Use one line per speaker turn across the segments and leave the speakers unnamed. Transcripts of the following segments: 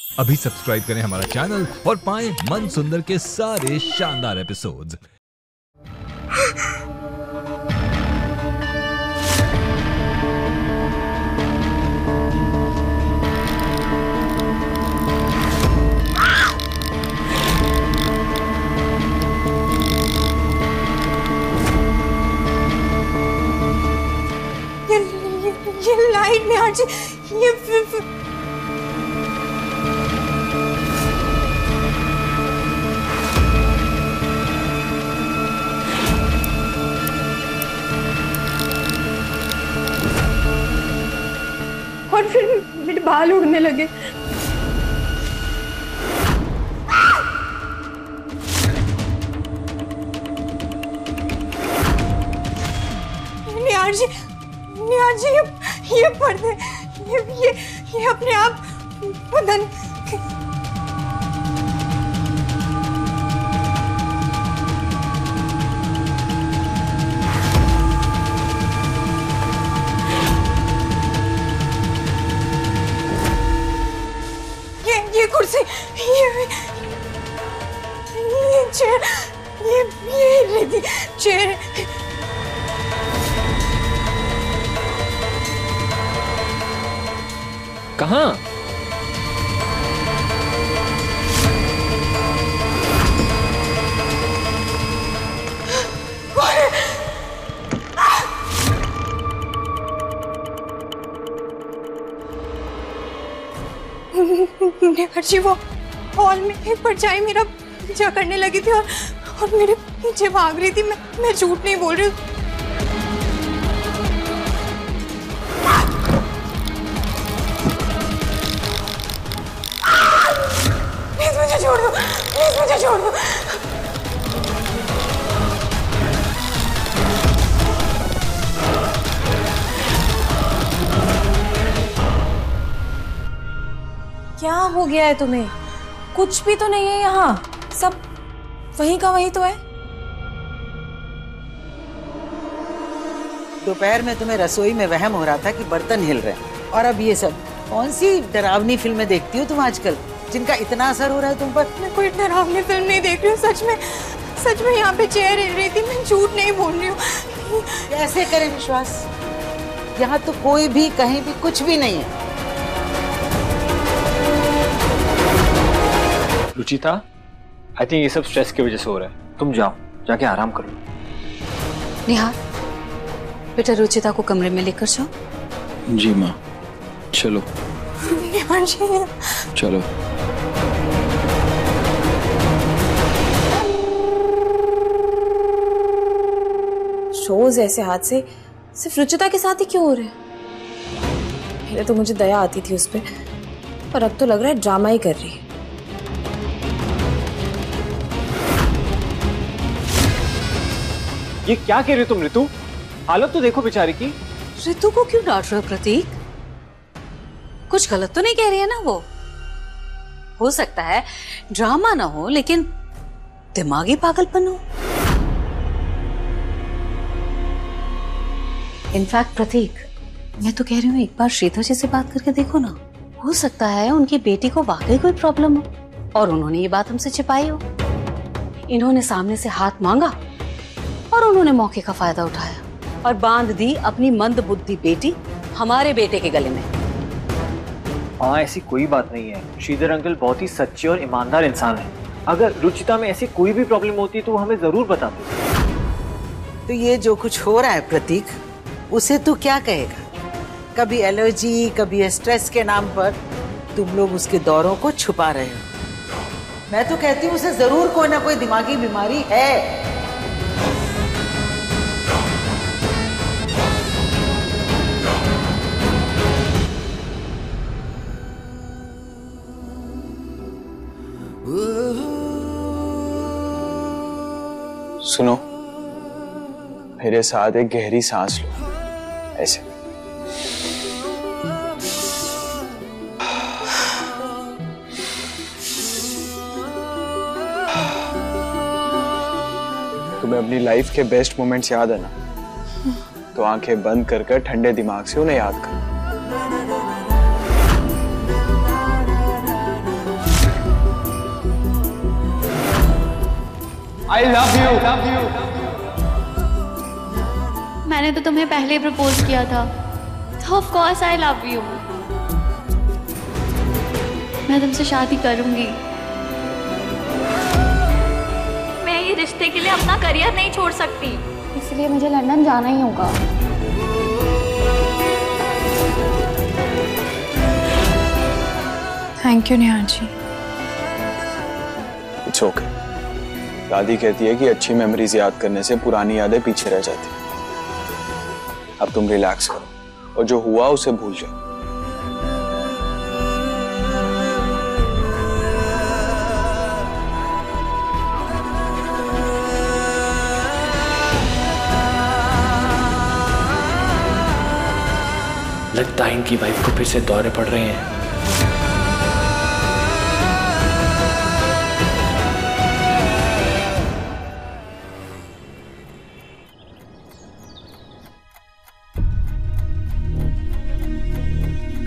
अभी सब्सक्राइब करें हमारा चैनल और पाएं मन सुंदर के सारे शानदार एपिसोड्स।
ये लाइट में आज ये और फिर मेरे बाल उड़ने लगे। निहार जी ये पर्दे ये अपने आप बदन ये कुर्सी ये चेयर ये चेयर
कहाँ?
निहार जी वो हॉल में एक परछाई मेरा पीछा करने लगी थी और मेरे पीछे भाग रही थी। मैं झूठ नहीं बोल रही हूँ। मुझे छोड़ दो।
क्या हो गया है तुम्हें? कुछ भी तो नहीं है यहाँ, सब वहीं का वहीं तो है।
दोपहर में तुम्हें रसोई में वहम हो रहा था कि बर्तन हिल रहे हैं, और अब ये सब कौन सी डरावनी फिल्में देखती हो तुम आजकल, जिनका इतना असर हो रहा है तुम पर?
मैं कोई डरावनी फिल्म नहीं देख रही हूँ। सच में यहाँ पे चेयर हिल रही थी। मैं झूठ नहीं बोल रही हूँ।
कैसे करें विश्वास? यहाँ तो कोई भी कहीं भी कुछ भी नहीं है।
रुचिता, आई थिंक ये सब स्ट्रेस की वजह से हो रहा है। तुम जाओ, जाके आराम करो।
निहार, बेटा रुचिता को कमरे में लेकर जाओ।
जी माँ, चलो।
निहार जी
चलो।
शोज ऐसे हादसे सिर्फ रुचिता के साथ ही क्यों हो रहे हैं? पहले तो मुझे दया आती थी उस पे, पर अब तो लग रहा है ड्रामा ही कर रही है।
ये क्या कह रही हो तुम ऋतु? हालत तो देखो बेचारी की।
ऋतु को क्यों डांट रहे हो प्रतीक? कुछ गलत तो नहीं कह रही है ना वो? हो सकता है ड्रामा ना हो, लेकिन दिमागी पागलपन हो। इनफैक्ट प्रतीक, मैं तो कह रही हूँ एक बार श्रीधर जी से बात करके देखो ना। हो सकता है उनकी बेटी को वाकई कोई प्रॉब्लम हो और उन्होंने ये बात हमसे छिपाई हो। इन्होंने सामने से हाथ मांगा और उन्होंने मौके का फायदा उठाया और बांध दी अपनी मंद बुद्धि बेटी हमारे बेटे के गले में।
हाँ, ऐसी कोई बात नहीं है। श्रीधर अंकल बहुत ही सच्चे और ईमानदार इंसान है। अगर रुचिता में ऐसी कोई भी प्रॉब्लम होती तो वो हमें जरूर बताते।
तो ये जो कुछ हो रहा है प्रतीक, उसे तू क्या कहेगा? कभी एलर्जी, कभी स्ट्रेस के नाम पर तुम लोग उसके दौरों को छुपा रहे हो। मैं तो कहती हूँ उसे जरूर कोई ना कोई दिमागी बीमारी है।
सुनो, मेरे साथ एक गहरी सांस लो, ऐसे। तुम्हें अपनी लाइफ के बेस्ट मोमेंट्स याद है ना? तो आंखें बंद कर कर ठंडे दिमाग से उन्हें याद करो।
I love you.
मैंने तो तुम्हें पहले प्रपोज किया था, तो of course I love you. मैं तुमसे शादी करूंगी। मैं ये रिश्ते के लिए अपना करियर नहीं छोड़ सकती, इसलिए मुझे लंदन जाना ही होगा।
Thank you Nihar ji.
It's okay. दादी कहती है कि अच्छी मेमोरीज याद करने से पुरानी यादें पीछे रह जाती। अब तुम रिलैक्स करो और जो हुआ उसे भूल जाओ।
लगता है इनकी वाइफ को फिर से दौरे पड़ रहे हैं।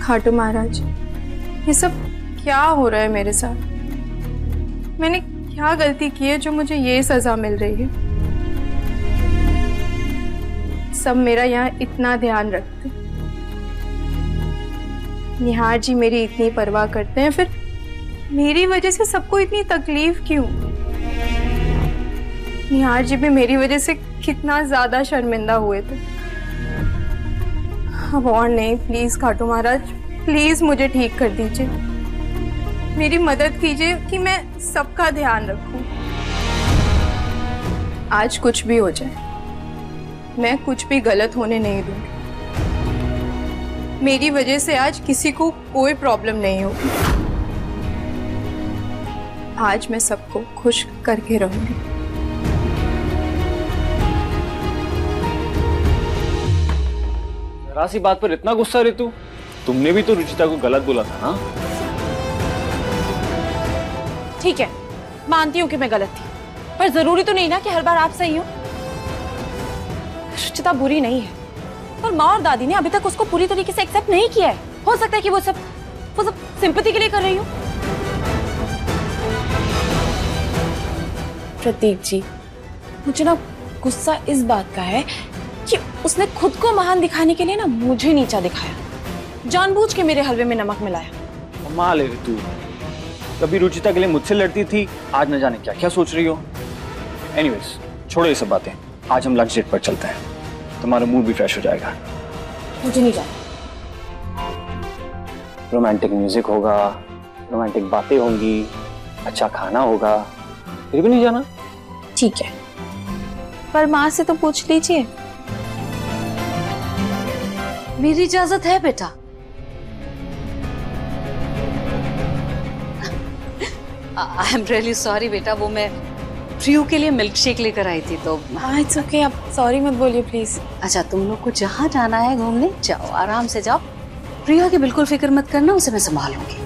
खाटू महाराज, ये सब क्या हो रहा है मेरे साथ? मैंने क्या गलती की है जो मुझे ये सजा मिल रही है? सब मेरा यहाँ इतना ध्यान रखते, निहार जी मेरी इतनी परवाह करते हैं, फिर मेरी वजह से सबको इतनी तकलीफ क्यों? निहार जी भी मेरी वजह से कितना ज्यादा शर्मिंदा हुए थे। अब और नहीं, प्लीज खाटू महाराज, प्लीज मुझे ठीक कर दीजिए। मेरी मदद कीजिए कि मैं सबका ध्यान रखूं। आज कुछ भी हो जाए, मैं कुछ भी गलत होने नहीं दूंगी। मेरी वजह से आज किसी को कोई प्रॉब्लम नहीं होगी। आज मैं सबको खुश करके रहूंगी।
जरा सी बात पर इतना गुस्सा रितु? तुमने भी तो रुचिता को गलत बोला था ना?
ठीक है, मानती हूँ कि मैं गलत थी, पर जरूरी तो नहीं ना कि हर बार आप सही हो। रुचिता बुरी नहीं है, पर माँ और दादी ने अभी तक उसको पूरी तरीके से एक्सेप्ट नहीं किया है। हो सकता है कि वो सब सिंपैथी के लिए कर रही हो। प्रतीक जी, मुझे ना गुस्सा इस बात का है कि उसने खुद को महान दिखाने के लिए ना मुझे नीचा दिखाया, जानबूझ के मेरे हलवे में नमक मिलाया।
कमाल है रितु, कभी रुचिता के लिए मुझसे लड़ती थी, आज न जाने क्या क्या सोच रही हो। एनीवेज, छोड़ो ये सब बातें, आज हम लंच डेट पर चलते हैं, तुम्हारा मूड भी फ्रेश हो जाएगा।
मुझे नहीं जाना।
रोमांटिक म्यूजिक होगा, रोमांटिक बातें होंगी, अच्छा खाना होगा, फिर भी नहीं जाना?
ठीक है, पर माँ से तो पूछ लीजिए।
मेरी इजाजत है बेटा। आई एम रियली सॉरी बेटा, वो मैं प्रियू के लिए मिल्क शेक लेकर आई थी तो।
हाँ, इट्स ओके, आप सॉरी मत बोलिए प्लीज।
अच्छा, तुम लोग को जहाँ जाना है घूमने जाओ, आराम से जाओ। प्रिया की बिल्कुल फिक्र मत करना, उसे मैं संभालूंगी।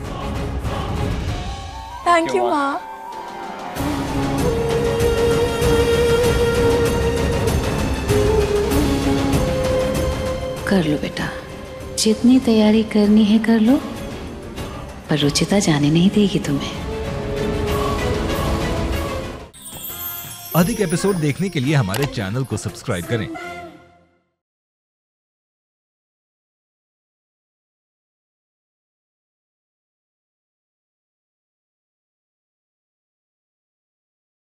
थैंक यू माँ।
कर लो बेटा, जितनी तैयारी करनी है कर लो, पर रुचिता जाने नहीं देगी तुम्हें।
अधिक एपिसोड देखने के लिए हमारे चैनल को सब्सक्राइब करें